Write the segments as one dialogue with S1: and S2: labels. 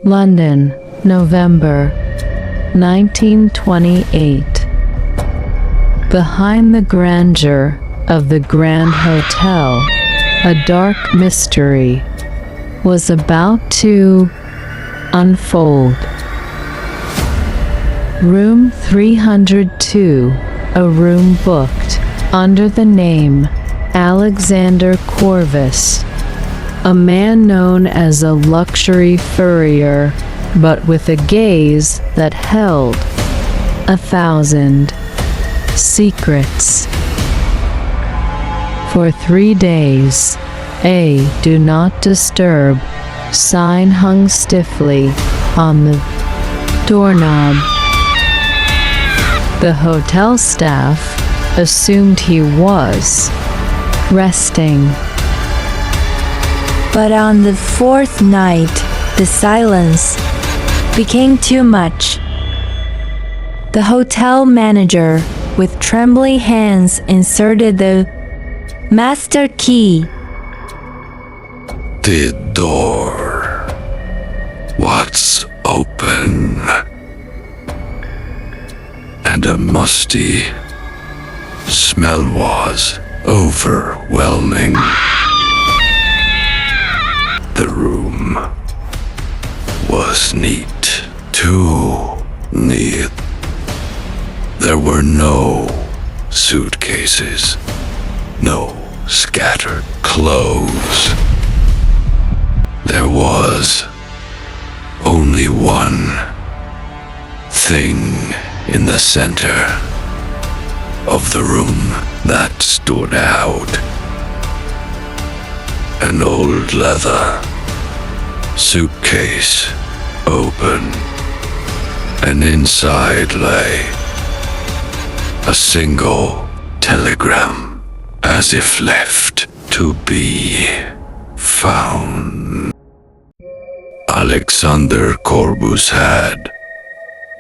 S1: London, November 1928. Behind the grandeur of the Grand Hotel, a dark mystery was about to unfold. Room 302, a room booked under the name Alexander Corvus, a man known as a luxury furrier, but with a gaze that held 1,000 secrets. For 3 days, a "Do Not Disturb" sign hung stiffly on the doorknob. The hotel staff assumed he was resting.
S2: But on the 4th night, the silence became too much. The hotel manager, with trembling hands, inserted the master key.
S3: The door was open, and a musty smell was overwhelming. The room was neat, too neat. There were no suitcases, no scattered clothes. There was only one thing in the center of the room that stood out. An old leather suitcase, open, and inside lay a single telegram, as if left to be found. Alexander Corvus had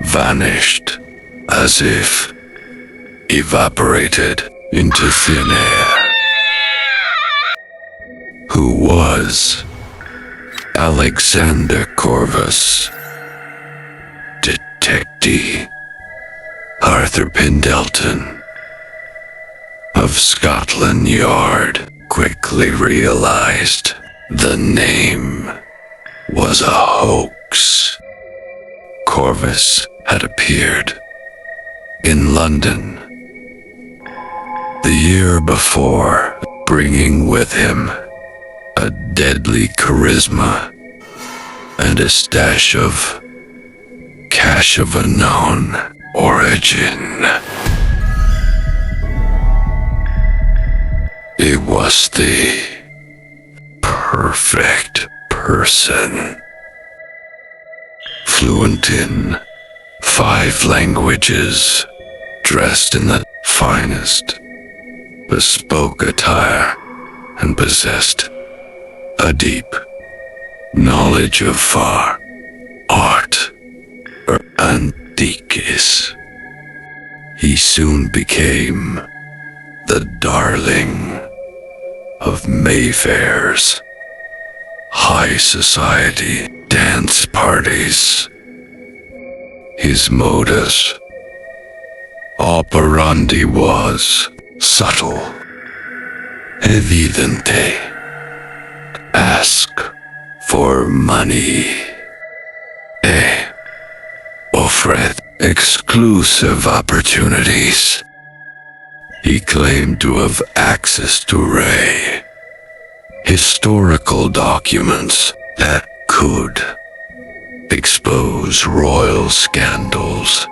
S3: vanished, as if evaporated into thin air. Who was Alexander Corvus? Detective Arthur Pendelton of Scotland Yard quickly realized the name was a hoax. Corvus had appeared in London the year before, bringing with him a deadly charisma and a stash of cash of unknown origin. It was the perfect person. Fluent in 5 languages, dressed in the finest bespoke attire, and possessed a deep knowledge of far art or antiques. He soon became the darling of Mayfair's high society dance parties. His modus operandi was subtle, evidente. Ask for money. Offered exclusive opportunities. He claimed to have access to rare historical documents that could expose royal scandals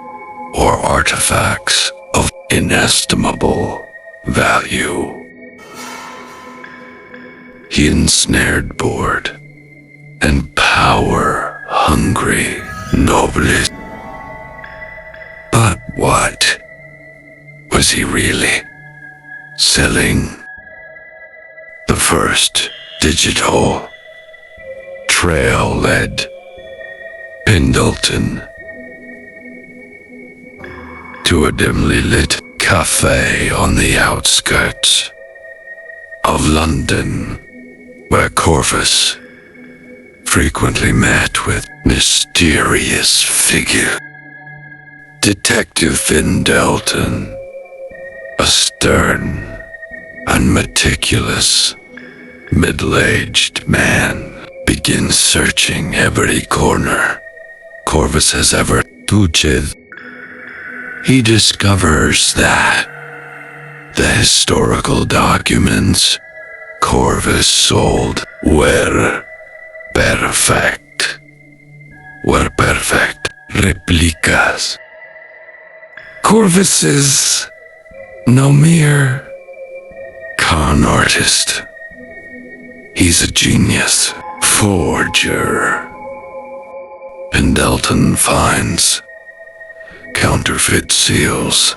S3: or artifacts of inestimable value. He ensnared bored and power-hungry nobles. But what was he really selling? The first digital trail led Pendelton to a dimly lit cafe on the outskirts of London, where Corvus frequently met with mysterious figure. Detective Pendelton, a stern and meticulous middle-aged man, begins searching every corner Corvus has ever touched. He discovers that the historical documents Corvus sold were perfect replicas. Corvus is no mere con artist. He's a genius forger. Pendelton finds counterfeit seals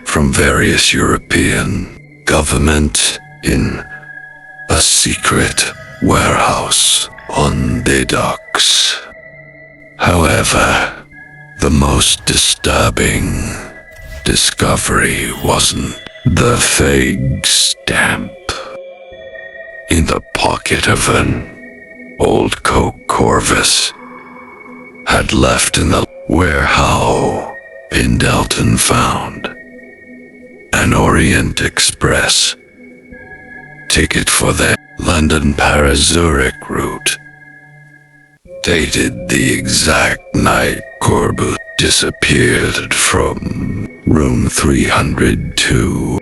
S3: from various European governments in a secret warehouse on the docks. However, the most disturbing discovery wasn't the fake stamp in the pocket of an old coat Corvus had left in the warehouse. Pendelton found an Orient Express ticket for the London-Paris-Zurich route, dated the exact night Corvus disappeared from room 302.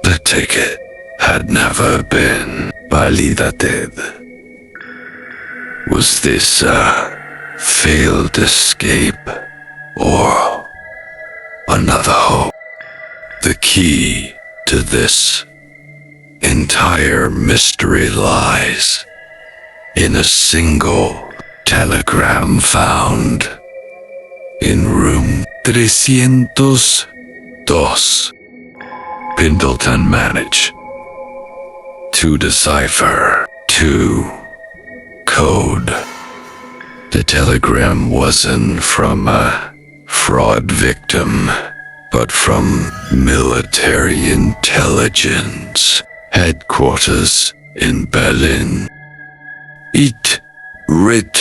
S3: The ticket had never been validated. Was this a failed escape or another hope? The key to this entire mystery lies in a single telegram found in room 302. Pendelton managed to decipher two code. The telegram wasn't from a fraud victim, but from military intelligence headquarters in Berlin. It read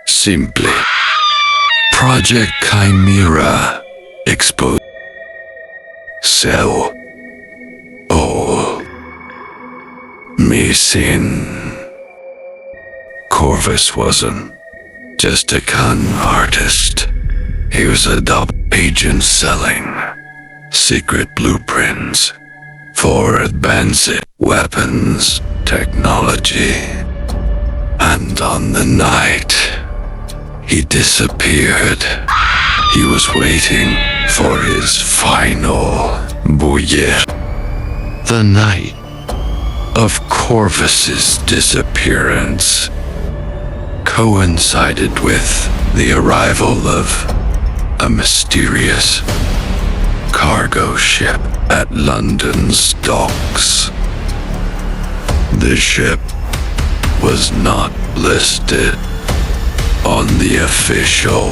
S3: simply, Project Chimera exposed. Cell all missing. Corvus wasn't just a con artist. He was a double agent selling secret blueprints for advanced weapons technology. And on the night he disappeared, he was waiting for his final bouillie. The night of Corvus's disappearance coincided with the arrival of a mysterious cargo ship at London's docks. The ship was not listed on the official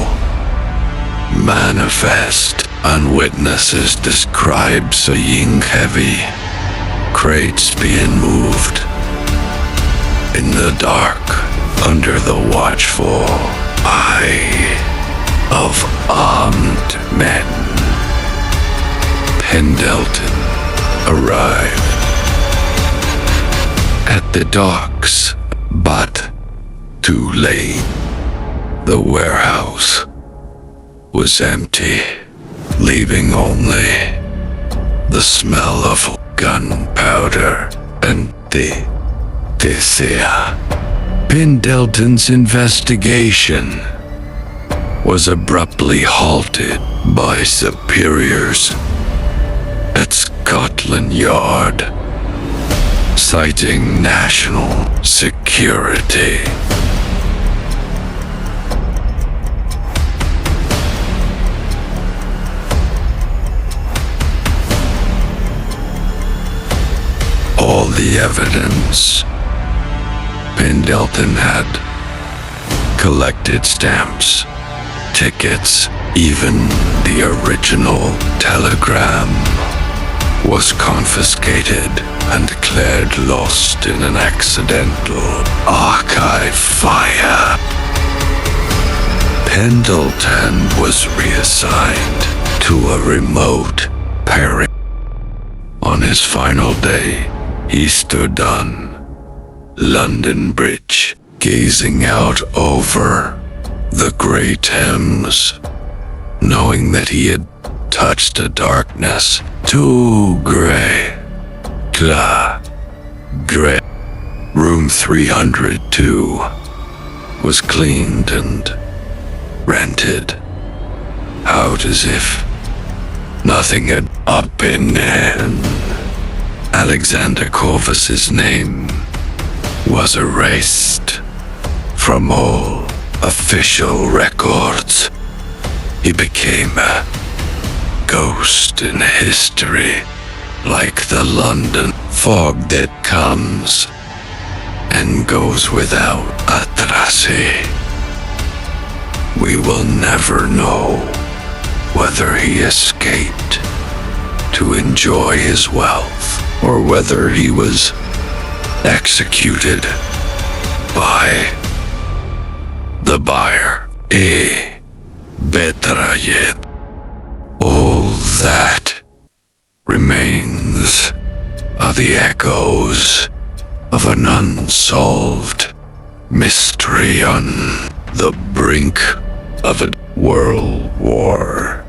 S3: manifest, and witnesses described seeing heavy crates being moved in the dark under the watchful eye of armed men. Pendelton arrived at the docks, but too late. The warehouse was empty, leaving only the smell of gunpowder and the deceive. Pendelton's investigation was abruptly halted by superiors at Scotland Yard, citing national security. All the evidence Pendelton had collected, stamps, tickets, even the original telegram, was confiscated and declared lost in an accidental archive fire. Pendleton was reassigned to a remote parish. On his final day, he stood on London Bridge, gazing out over the Grey Thames, knowing that he had touched a darkness too grey. Grey. Room 302 was cleaned and rented out as if nothing had been. Alexander Corvus's name was erased from all official records. He became a ghost in history, like the London fog that comes and goes without a trace. We will never know whether he escaped to enjoy his wealth or whether he was executed by the buyer. Betrayal. All that remains are the echoes of an unsolved mystery on the brink of a world war.